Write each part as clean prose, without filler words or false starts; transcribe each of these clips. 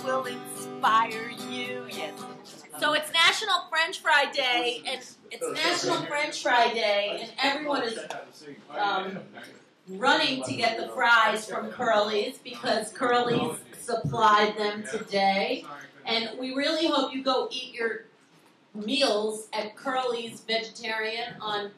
will inspire you. Yes. So it's National French Fry Day, and everyone is running to get the fries from Curly's because Curly's supplied them today. And we really hope you go eat your meals at Curly's Vegetarian on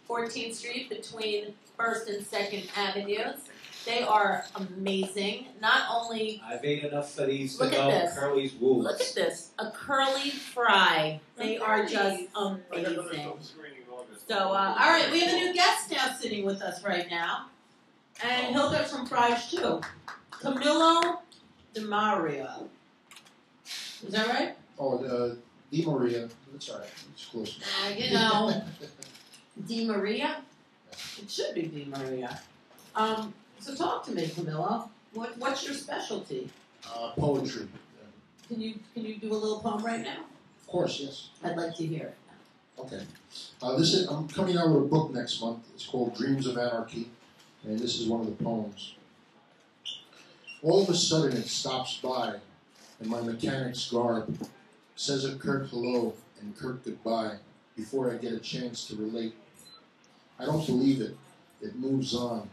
14th Street between 1st and 2nd Avenues. They are amazing. Not only... I've ate enough of these to look know at this. Curly's rules. Look at this. A curly fry. They are just amazing. So, all right, we have a new guest now sitting with us right now. And he'll get some fries too. Camillo DiMaria. Is that right? Oh, DiMaria. That's all right. It's close. You know, DiMaria? It should be DiMaria. So talk to me, Camillo. What's your specialty? Poetry. Can you do a little poem right now? Of course, yes. I'd like to hear it. Okay. I'm coming out with a book next month. It's called Dreams of Anarchy, and this is one of the poems. All of a sudden it stops by, in my mechanic's garb, says a curt hello and curt goodbye before I get a chance to relate. I don't believe it. It moves on.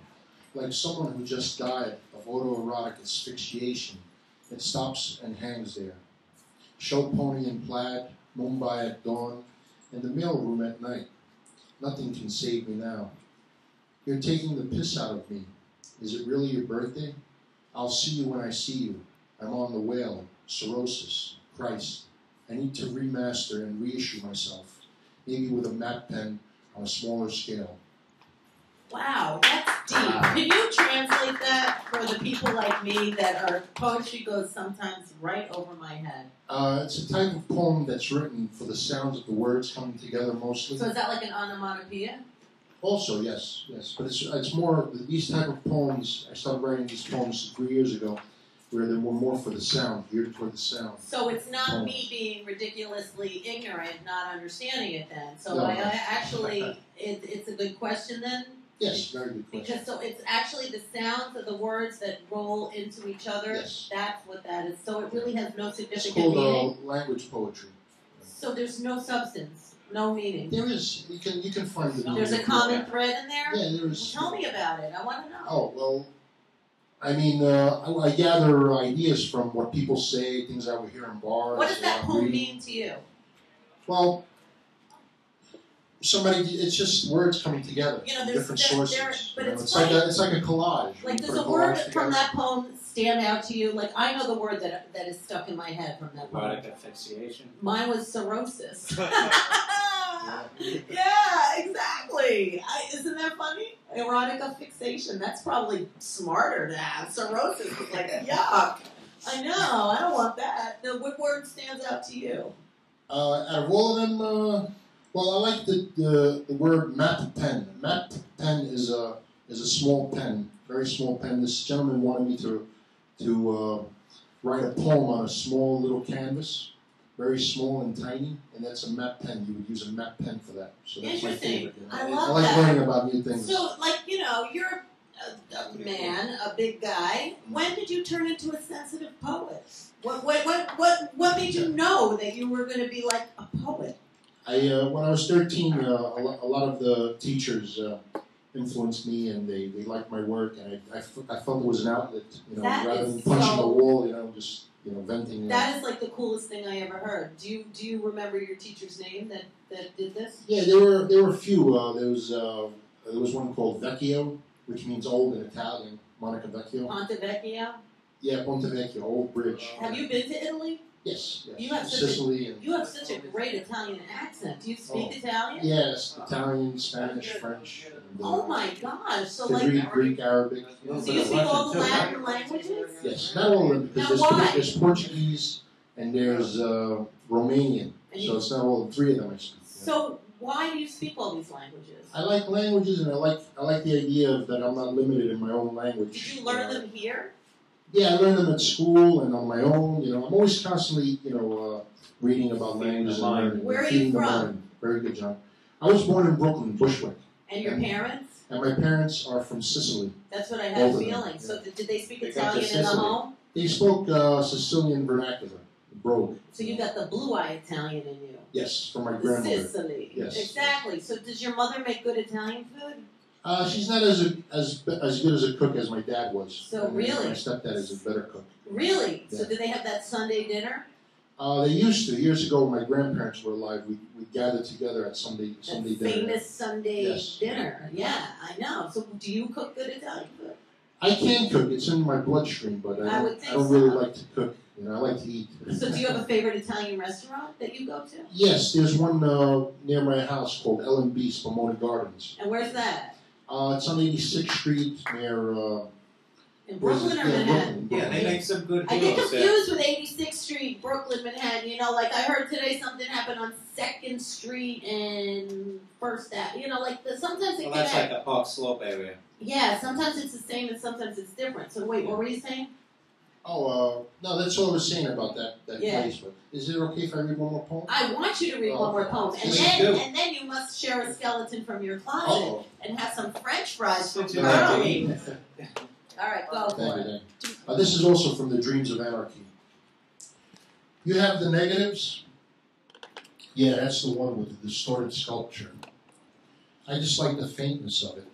Like someone who just died of autoerotic asphyxiation, it stops and hangs there. Show pony in plaid, Mumbai at dawn, and the mailroom at night. Nothing can save me now. You're taking the piss out of me. Is it really your birthday? I'll see you when I see you. I'm on the whale, cirrhosis, Christ. I need to remaster and reissue myself, maybe with a matte pen on a smaller scale. Wow, that's deep. Can you translate that for the people like me that our poetry goes sometimes right over my head? It's a type of poem that's written for the sounds of the words coming together mostly. So is that like an onomatopoeia? Also, yes. But it's more, these type of poems, I started writing these poems 3 years ago, where they were more for the sound, geared toward the sound. So it's not me being ridiculously ignorant, not understanding it then. So No. I actually, it's a good question then? Yes, very good question. Because so it's actually the sounds of the words that roll into each other. Yes. That's what that is. So it really has no significant It's called meaning. language poetry. So there's no substance, no meaning. There is. You can find the meaning. There's a common thread in there? Yeah, there is. Well, tell me about it. I want to know. Oh, well, I mean, I gather ideas from what people say, things I would hear in bars. What does that poem reading. mean to you? Well, it's just words coming together from different sources. But it's like a collage. Like, does a word from that poem stand out to you? Like, I know the word that is stuck in my head from that poem. Erotic asphyxiation. Mine was cirrhosis. Yeah, exactly. Isn't that funny? Erotic fixation. That's probably smarter to have. Cirrhosis is like, yuck. I know. I don't want that. Now, what word stands out to you? Out of all of them, well, I like the word matte pen. Matte pen is a small pen, very small pen. This gentleman wanted me to write a poem on a small little canvas, very small and tiny, and that's a matte pen. You would use a matte pen for that. So that's my favorite. I love like that. learning about new things. So, like, you're a man, a big guy. When did you turn into a sensitive poet? What made you know that you were going to be like a poet? When I was 13, a lot of the teachers influenced me, and they liked my work, and I felt it was an outlet, rather than punching a wall, just venting. That is like the coolest thing I ever heard. Do you remember your teacher's name that did this? Yeah, there were a few. There was one called Vecchio, which means old in Italian. Monica Vecchio. Ponte Vecchio? Yeah, Ponte Vecchio, old bridge. Have you been to Italy? Yes. You have Sicily. You have such a great Italian accent. Do you speak Italian? Yes, Italian, Spanish, French. And, oh my gosh! So Greek, Arabic. So you speak all the Latin languages? Yes, not all of them, because there's Portuguese and there's Romanian. So it's not all three of them I speak. So why do you speak all these languages? I like languages, and I like the idea of that I'm not limited in my own language. Did you learn them here? Yeah, I learned them at school and on my own. I'm always constantly, reading about languages and learning. Where are you from? Very good, John. I was born in Brooklyn, Bushwick. And your parents? And my parents are from Sicily. That's what I had a feeling. So did they speak Italian in the home? He spoke Sicilian vernacular, brogue. So you got the blue-eye Italian in you. Yes, from my The grandmother. Sicily. Yes. Exactly. So does your mother make good Italian food? She's not as good as a cook as my dad was. So really? My stepdad is a better cook. Really? Yeah. So do they have that Sunday dinner? They used to. Years ago, when my grandparents were alive, we gathered together at Sunday That dinner. famous Sunday Yes. dinner. Yeah, I know. So do you cook good Italian food? I can cook. It's in my bloodstream, but I would think I don't really so. like to cook. You know, I like to eat. So do you have a favorite Italian restaurant that you go to? Yes, there's one near my house called L&B Spumoni Gardens. And where's that? It's on 86th Street near. In Brooklyn or yeah, Manhattan? Yeah, they make some good I get meals. confused with 86th Street, Brooklyn, Manhattan. You know, like I heard today something happened on 2nd Street and First Ave. You know, like sometimes it Well, that's connects. like the Park Slope area. Yeah, sometimes it's the same and sometimes it's different. So wait, what were you saying? Oh, no, that's all I was saying about that Yeah. place. But is it okay if I read one more poem? I want you to read one more poem, and Please then do. and then you must share a skeleton from your closet Oh, and have some French fries from Since you like to Curly's. eat. All right, go for thank you, it. thank you. This is also from the Dreams of Anarchy. You have the negatives? Yeah, that's the one with the distorted sculpture. I just like the faintness of it.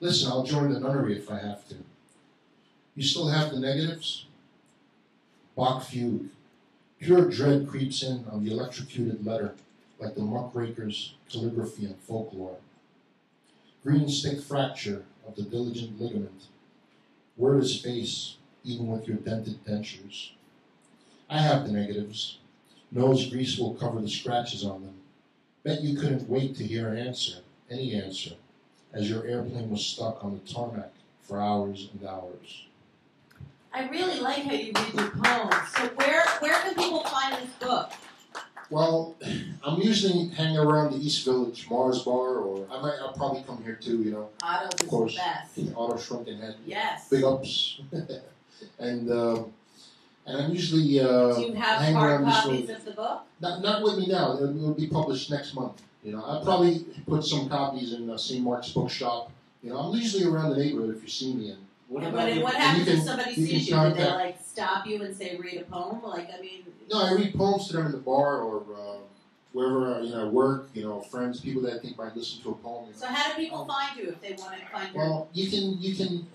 Listen, I'll join the nunnery if I have to. You still have the negatives? Bach fugue. Pure dread creeps in on the electrocuted letter, like the muckraker's calligraphy and folklore. Green stick fracture of the diligent ligament. Word is face, even with your dented dentures. I have the negatives. Nose grease will cover the scratches on them. Bet you couldn't wait to hear an answer, any answer, as your airplane was stuck on the tarmac for hours and hours. I really like how you read your poems. So where can people find this book? Well, I'm usually hanging around the East Village, Mars Bar, or I'll probably come here too, you know. Otto's is course. the best. Auto Shrunken Head. Yes. Big ups. and I'm usually Do you have hanging hard around this copies little, of the book? not with me now. It'll be published next month. You know, I'll probably put some copies in St. Mark's Bookshop. You know, I'm usually around the neighborhood if you see me. And What And about what you? happens you if can- somebody you sees can you? Do they contact- like stop you and say read a poem? Like I mean. No, I read poems to them in the bar or wherever you know, work. You know, friends, people that I think might listen to a poem. You know. So how do people find you if they want to find your? Well, you can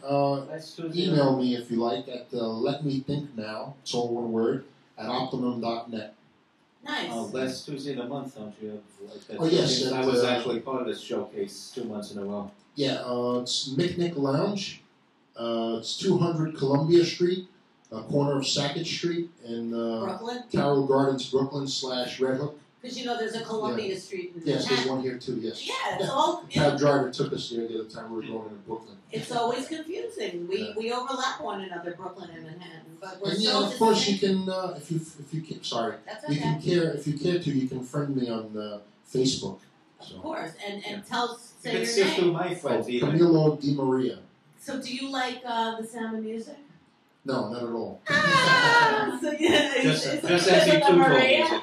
That's Tuesday. email me if you like at letmethinknow, it's all one word, at optimum.net. Nice. Oh, last Tuesday of the month, don't you have? Like that? Oh, yes, I was at, actually part of this showcase 2 months in a row. Yeah, it's Micnic Lounge. It's 200 Columbia Street, corner of Sackett Street in Brooklyn, Carroll Gardens, Brooklyn /Red Hook. because you know there's a Columbia Street in Yes, there's Manhattan. one here too, yes. Yeah, it's all. The You know, cab driver took us there the other time we were going to Brooklyn. it's always confusing. Yeah. We overlap one another, Brooklyn and Manhattan, but we're And so yeah, of course you distinct. can, if you can, sorry, That's you okay. can if you care to, you can friend me on Facebook. So. Of course, and Yeah. tell You say can your sift through name. my friends even. Camillo DiMaria. So do you like the sound of music? No, not at all. So yeah, Just it's MC2 the told Maria. music.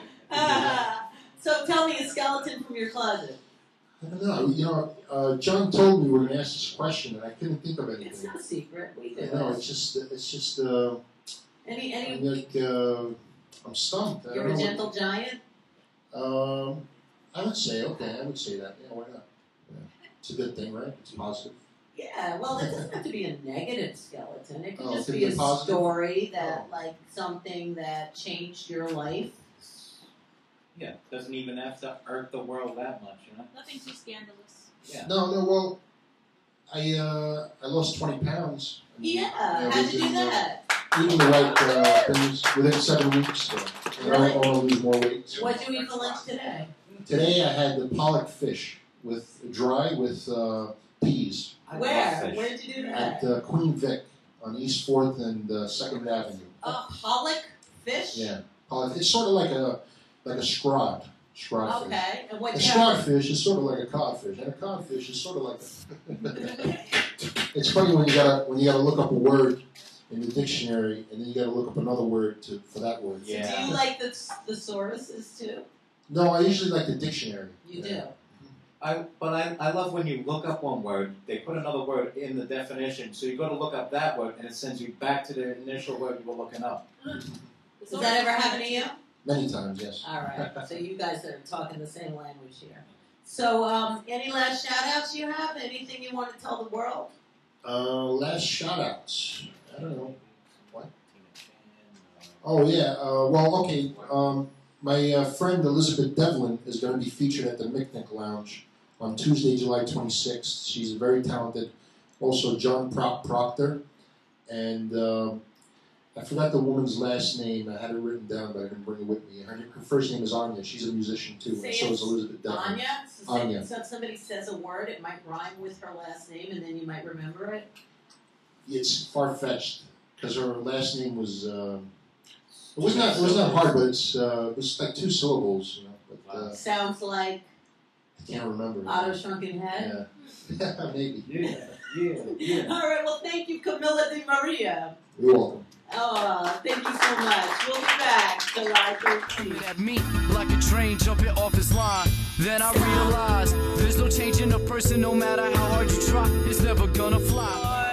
So tell me a skeleton from your closet. I don't know. You know, John told me we were going to ask this question, and I couldn't think of It's anything. not a secret. We do. No, it. it's just. Any I'm like, I'm stumped. I you're don't a know gentle giant. I would say okay. I would say that. Yeah, why not? Yeah. It's a good thing, right? It's positive. Yeah, well, it doesn't have to be a negative skeleton. It could Oh, just it could be be a positive? story that, like, something that changed your life. Yeah, doesn't even have to hurt the world that much, you know? Nothing too scandalous. Yeah. No. Well, I lost 20 pounds. Yeah, how'd you do that? Eating the right things within 7 weeks. So, Really? I want to lose more weight. So. What'd you eat for lunch today? Today I had the pollock fish with dry with peas I love Where? fish. Where'd you do at that? Queen Vic on East 4th and 2nd Avenue. Pollock fish? Yeah, pollock. It's sort of like a scrod fish. Okay, and what A you have? scrodfish is sort of like a codfish, and a codfish is sort of like It's funny when you gotta look up a word in the dictionary, and then you gotta look up another word for that word. Yeah. Do you like the thesauruses too? No, I usually like the dictionary. You Yeah. I love when you look up one word, they put another word in the definition, so you go to look up that word, and it sends you back to the initial word you were looking up. Does that ever happen to you? Many times, yes. All right. So you guys are talking the same language here. So, any last shout-outs you have? Anything you want to tell the world? Last shout-outs. I don't know. What? Oh, yeah. Well, okay. My friend Elizabeth Devlin is going to be featured at the Micnic Lounge on Tuesday, July 26th. She's very talented. Also, John Proctor. And I forgot the woman's last name. I had it written down, but I didn't bring it with me. Her first name is Anya. She's a musician, too. And so is Elizabeth Devlin. Anya? Anya. So if somebody says a word, it might rhyme with her last name, and then you might remember it? It's far-fetched, because her last name was... It was not hard, but it was like 2 syllables, you know. But, sounds like I can't remember. Otto Shrunken Head? Yeah, maybe. Yeah. All right, well, thank you, Camillo DiMaria. You're welcome. Oh, thank you so much. We'll be back July 13th. At me like a train jumping off his line. Then I realize there's no change in a person, no matter how hard you try. It's never gonna fly.